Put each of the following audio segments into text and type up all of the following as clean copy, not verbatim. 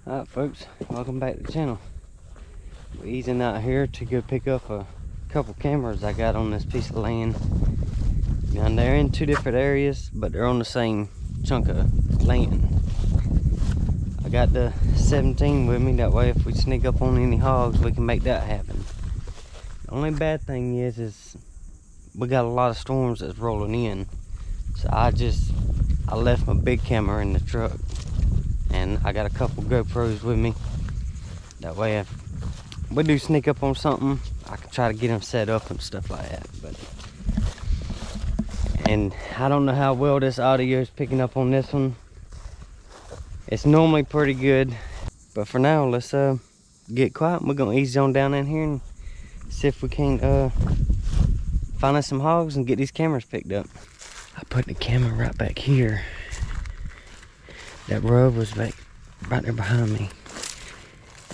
Alright folks, welcome back to the channel. We're easing out here to go pick up a couple cameras I got on this piece of land. Now they're in two different areas, but they're on the same chunk of land. I got the 17 with me, that way if we sneak up on any hogs we can make that happen. The only bad thing is we got a lot of storms that's rolling in. So I left my big camera in the truck. And I got a couple GoPros with me. That way if we do sneak up on something, I can try to get them set up and stuff like that. And I don't know how well this audio is picking up on this one. It's normally pretty good. But for now, let's get quiet. We're gonna ease on down in here and see if we can find us some hogs and get these cameras picked up. I put the camera right back here. That rub was right there behind me,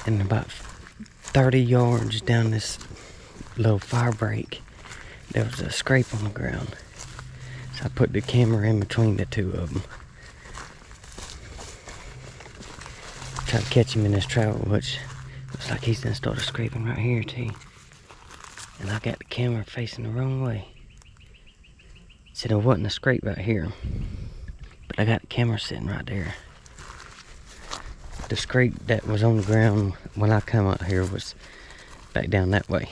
and about 30 yards down this little fire break there was a scrape on the ground, so I put the camera in between the two of them. Try to catch him in this travel, which looks like he's gonna start scraping right here too, and I got the camera facing the wrong way. So there wasn't a scrape right here, but I got the camera sitting right there. The scrape that was on the ground when I come out here was back down that way.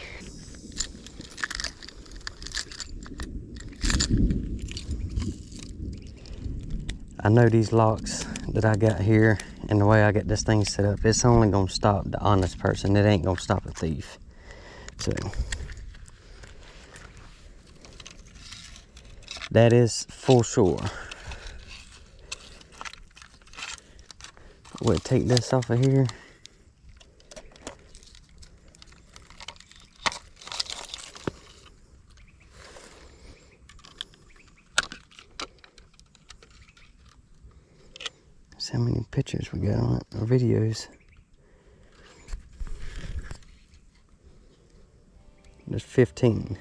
I know these locks that I got here and the way I got this thing set up, it's only gonna stop the honest person. It ain't gonna stop a thief. So that is for sure. We'll take this off of here. See how many pictures we got on it, or videos. There's 15.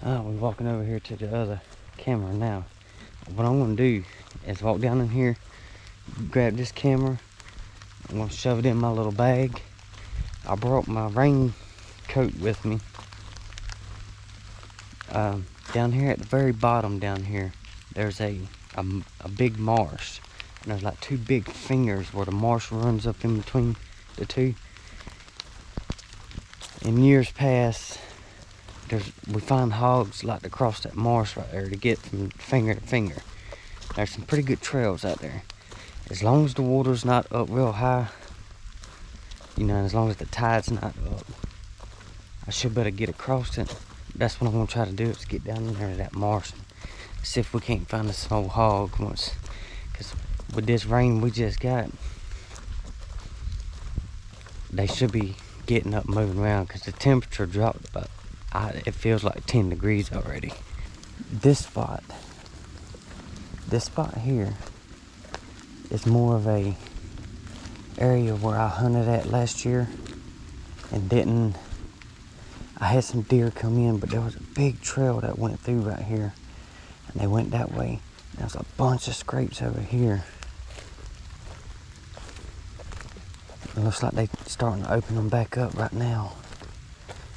We're walking over here to the other camera now. What I'm gonna do is walk down in here, grab this camera. I'm gonna shove it in my little bag. I brought my rain coat with me. Down here at the very bottom down here, there's a big marsh. And there's like two big fingers where the marsh runs up in between the two. In years past, we find hogs like to cross that marsh right there to get from finger to finger. There's some pretty good trails out there. As long as the water's not up real high, you know, as long as the tide's not up, I should better get across it. that's what I'm gonna try to do, is get down in there to that marsh and see if we can't find this old hog once. Cause with this rain we just got, they should be getting up, moving around, because the temperature dropped about, it feels like 10 degrees already. This spot here is more of a area where I hunted at last year and I had some deer come in, but there was a big trail that went through right here and they went that way. There's a bunch of scrapes over here. It looks like they're starting to open them back up right now.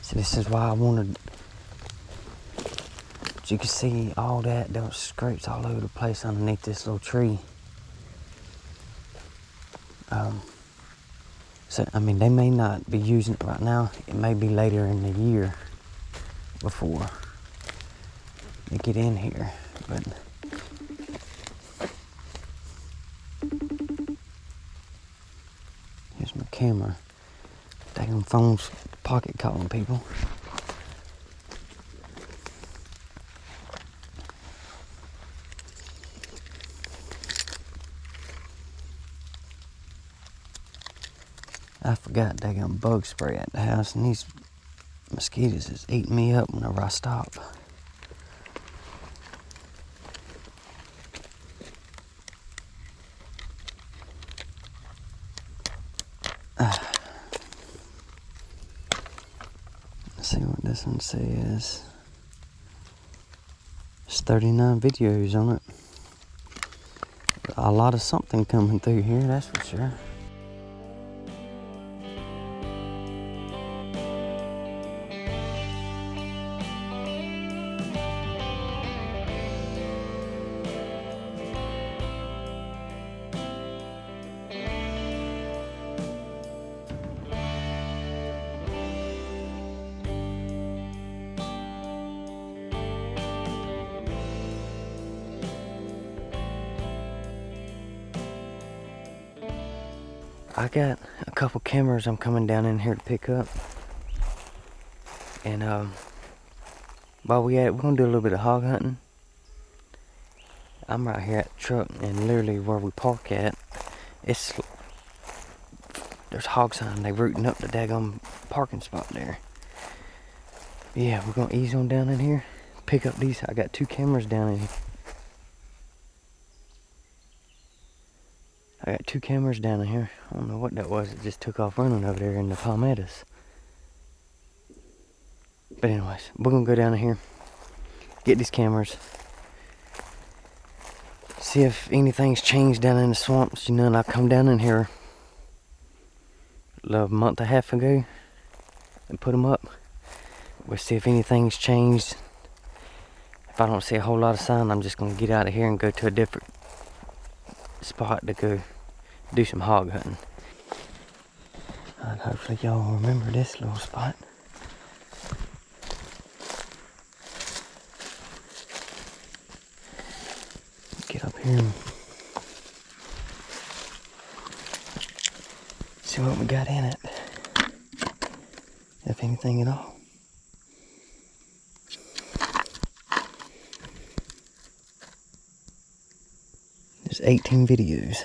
So this is why I wanted, you can see all that, there was scrapes all over the place underneath this little tree. So, I mean, they may not be using it right now. It may be later in the year before they get in here, but here's my camera. Daggone phone's pocket calling people. I forgot daggone bug spray at the house, and these mosquitoes is eating me up whenever I stop. Let's see what this one says. There's 39 videos on it. A lot of something coming through here, that's for sure. I got a couple cameras I'm coming down in here to pick up, and while we're gonna do a little bit of hog hunting. I'm right here at the truck, and literally where we park at, there's hogs hunting. They rooting up the daggone parking spot there. Yeah, we're gonna ease on down in here, pick up these. I got 2 cameras down in here. I got 2 cameras down in here. I don't know what that was. It just took off running over there in the palmettos. But anyways, we're gonna go down in here, get these cameras, see if anything's changed down in the swamps. You know, and I come down in here a month and a half ago and put them up. We'll see if anything's changed. If I don't see a whole lot of sign, I'm just gonna get out of here and go to a different spot to go do some hog hunting. And hopefully y'all remember this little spot. Get up here and see what we got in it, if anything at all. There's 18 videos.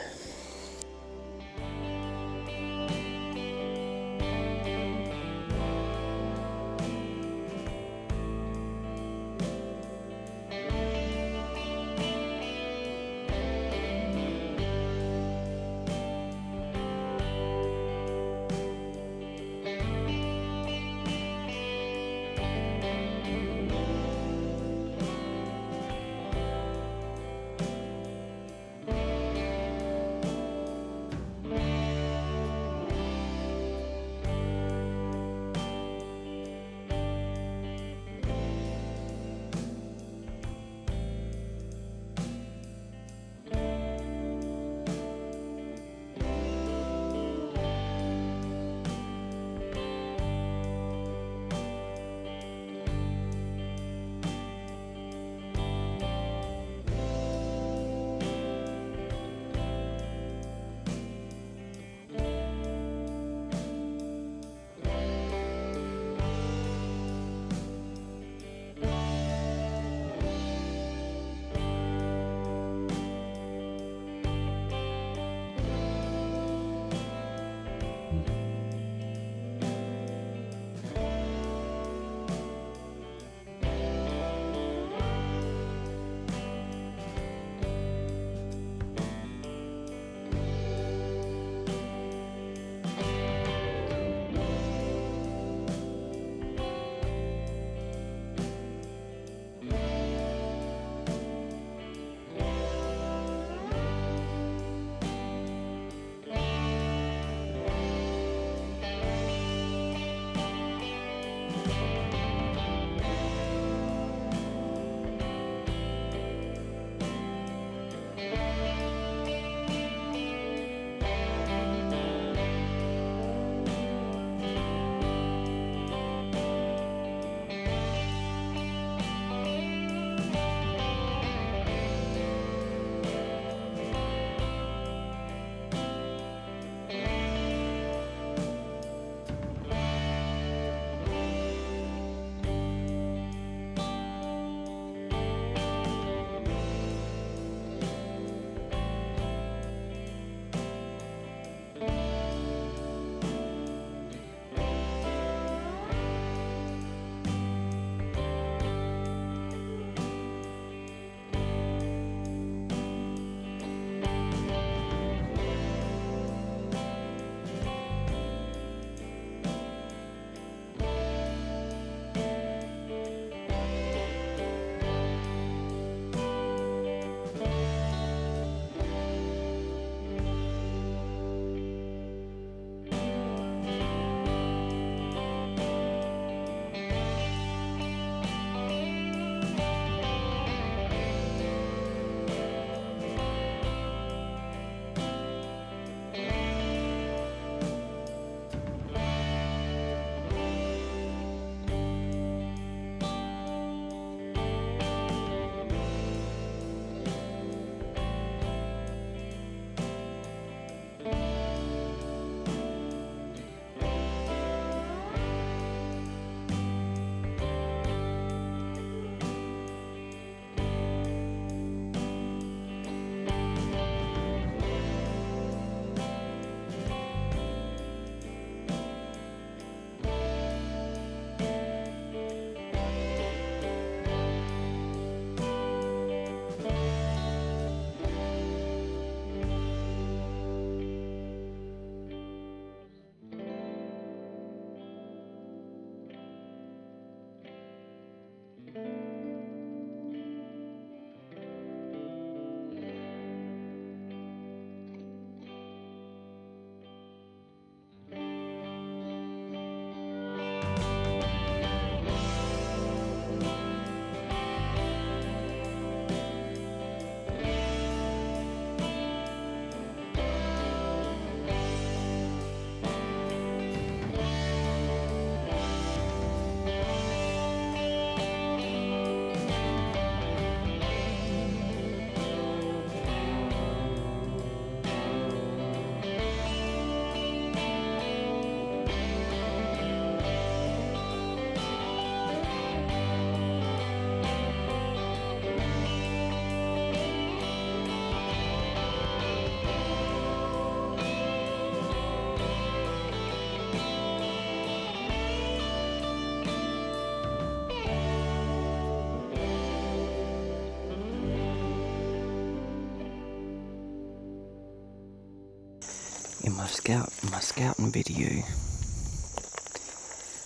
my scouting video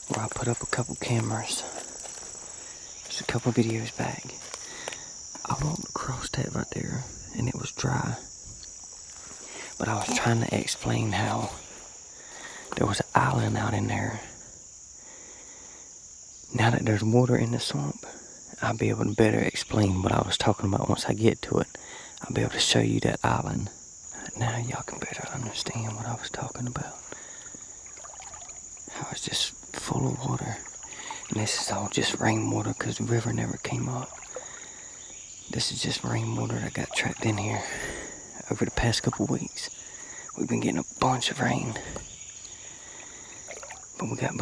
where I put up a couple cameras. Just a couple videos back. I walked across that right there and it was dry. But I was trying to explain how there was an island out in there. Now that there's water in the swamp, I'll be able to better explain what I was talking about once I get to it. I'll be able to show you that island. Now y'all can better understand what I was talking about. How it's just full of water. And this is all just rainwater because the river never came up. This is just rainwater that got trapped in here over the past couple weeks. We've been getting a bunch of rain. But we got we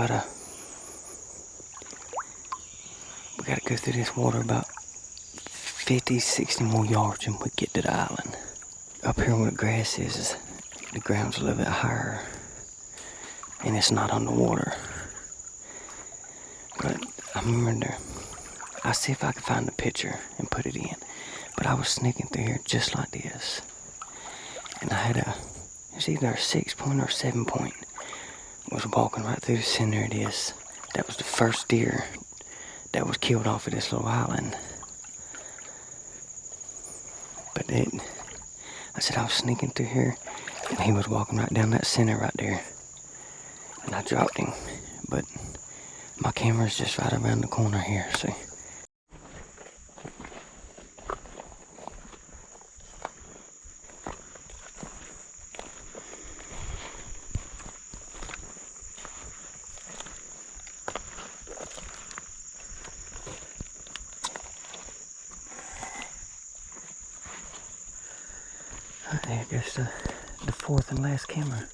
gotta go through this water about 50, 60 more yards and we get to the island. Up here where the grass is, the ground's a little bit higher and it's not underwater. But I remember, I'll see if I can find the picture and put it in. But I was sneaking through here just like this. And I had it's either a 6-point or 7-point. I was walking right through the center of this. That was the first deer that was killed off of this little island. But I said I was sneaking through here and he was walking right down that center right there. And I dropped him. But my camera's just right around the corner here, see? There goes the fourth and last camera.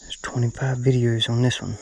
There's 25 videos on this one.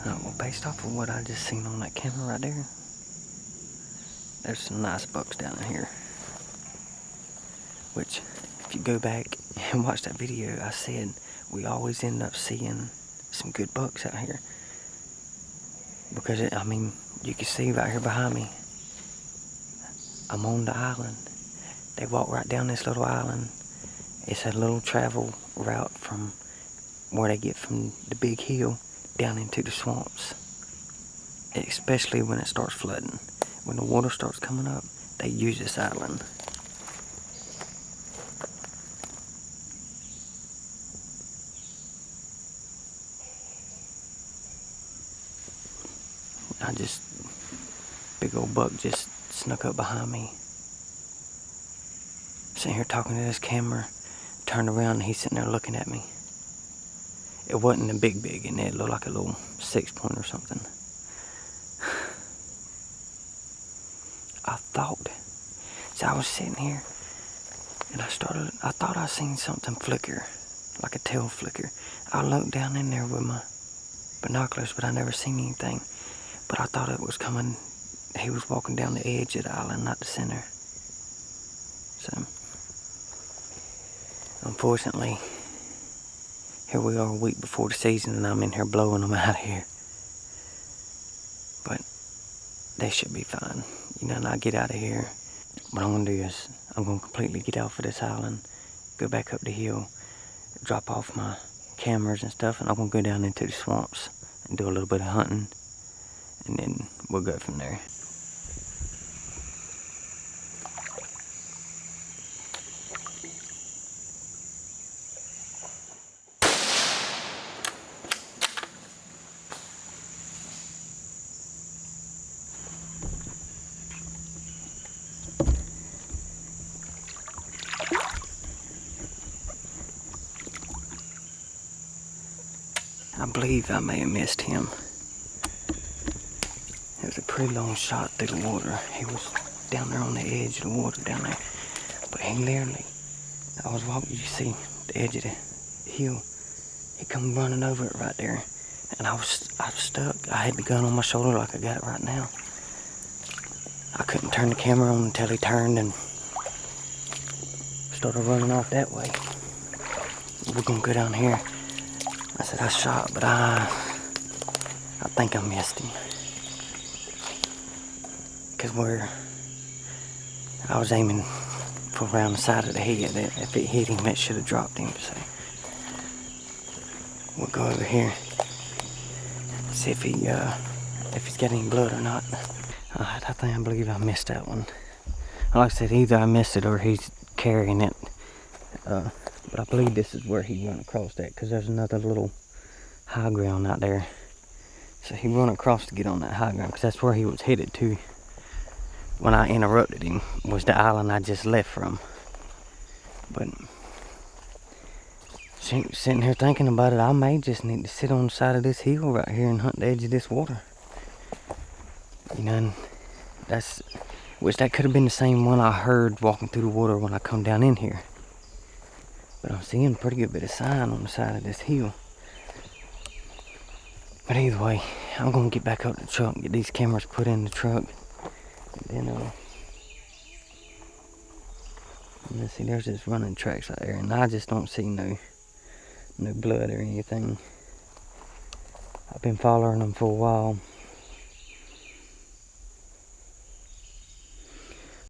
Well, based off of what I just seen on that camera right there, there's some nice bucks down in here. Which, if you go back and watch that video, I said we always end up seeing some good bucks out here. Because, I mean, you can see right here behind me, I'm on the island. They walk right down this little island. It's a little travel route from where they get from the big hill down into the swamps. Especially when it starts flooding. When the water starts coming up, they use this island. Big old buck just snuck up behind me. Sitting here talking to this camera, turned around and he's sitting there looking at me. It wasn't a big and it looked like a little 6-point or something. I was sitting here and I thought I seen something flicker, like a tail flicker. I looked down in there with my binoculars, but I never seen anything. But I thought it was coming. He was walking down the edge of the island, not the center. So, unfortunately, here we are a week before the season and I'm in here blowing them out of here. But they should be fine. You know, and I'll get out of here. What I'm going to do is I'm going to completely get off of this island, go back up the hill, drop off my cameras and stuff, and I'm going to go down into the swamps and do a little bit of hunting, and then we'll go from there. I believe I may have missed him. It was a pretty long shot through the water. He was down there on the edge of the water down there. But he literally, I was walking, you see the edge of the hill. He come running over it right there. And I was stuck. I had the gun on my shoulder like I got it right now. I couldn't turn the camera on until he turned and started running off that way. We're gonna go down here. I said I shot, but I think I missed him. Because I was aiming for around the side of the head. If it hit him, it should have dropped him. So we'll go over here, see if he's got any blood or not. Alright, I believe I missed that one. Like I said, either I missed it or he's carrying it. But I believe this is where he went across that, because there's another little high ground out there. So he went across to get on that high ground, because that's where he was headed to when I interrupted him, was the island I just left from. But sitting here thinking about it, I may just need to sit on the side of this hill right here and hunt the edge of this water. You know, and that could have been the same one I heard walking through the water when I come down in here. But I'm seeing a pretty good bit of sign on the side of this hill. But either way, I'm gonna get back up to the truck and get these cameras put in the truck. And then, let's see, there's this running tracks right there, and I just don't see no blood or anything. I've been following them for a while.